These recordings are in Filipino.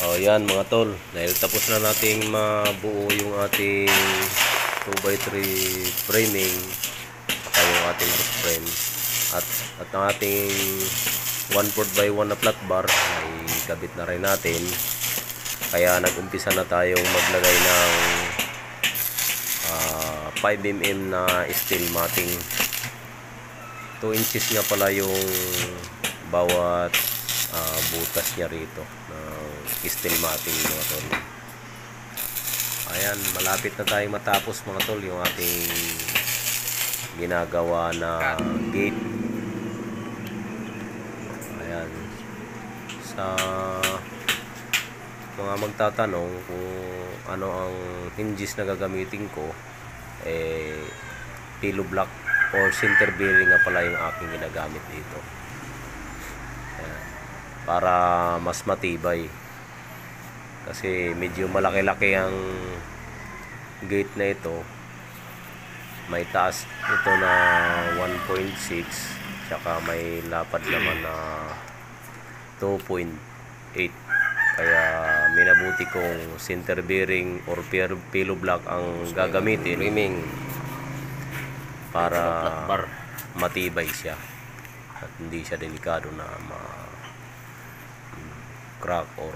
O yan mga tol, dahil tapos na nating mabuo yung ating 2x3 framing at yung ating roof frame at ang ating 1/4x1 na flat bar ay kabit na rin natin. Kaya nag-umpisa na tayong maglagay ng 5mm na steel matting. 2 inches nga pala yung bawat butas niya rito ng steel matting mga tol. Ayan, malapit na tayong matapos mga tol yung ating ginagawa na gate. Ayan, sa mga magtatanong kung ano ang hinges na gagamitin ko, pillow block or center bearing nga pala yung aking ginagamit dito. Ayan, para mas matibay kasi medyo malaki-laki ang gate na ito. May taas ito na 1.6 tsaka may lapad naman na 2.8, kaya minabuti kong center bearing or pillow block ang gagamitin para matibay siya at hindi siya delikado na crack or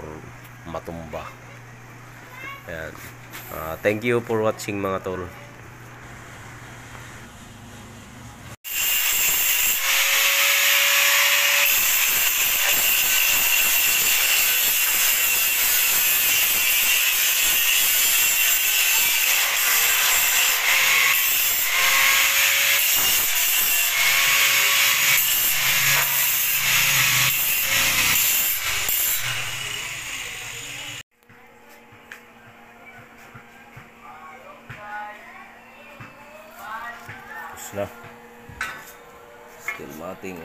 matumba. Ayan. Thank you for watching mga tol. Na steel matting.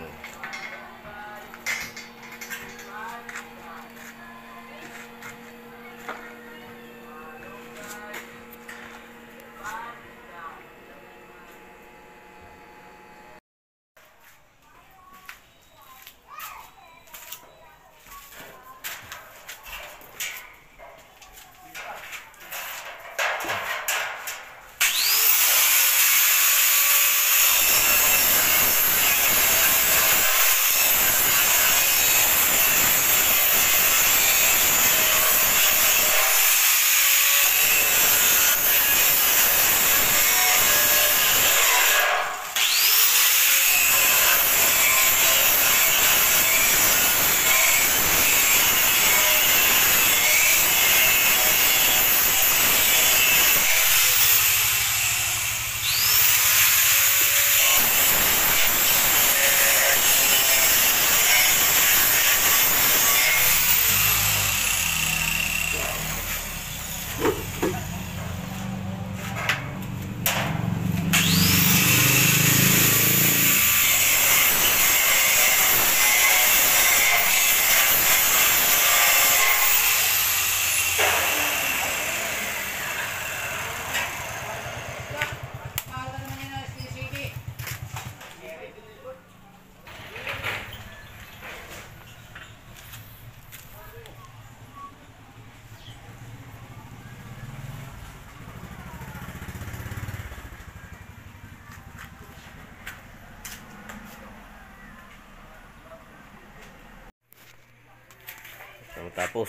Tapos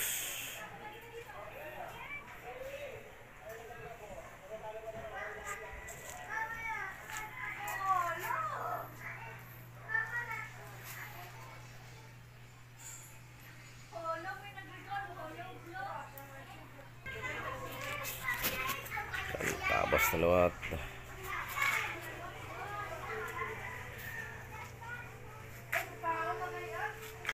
tabas na lawat.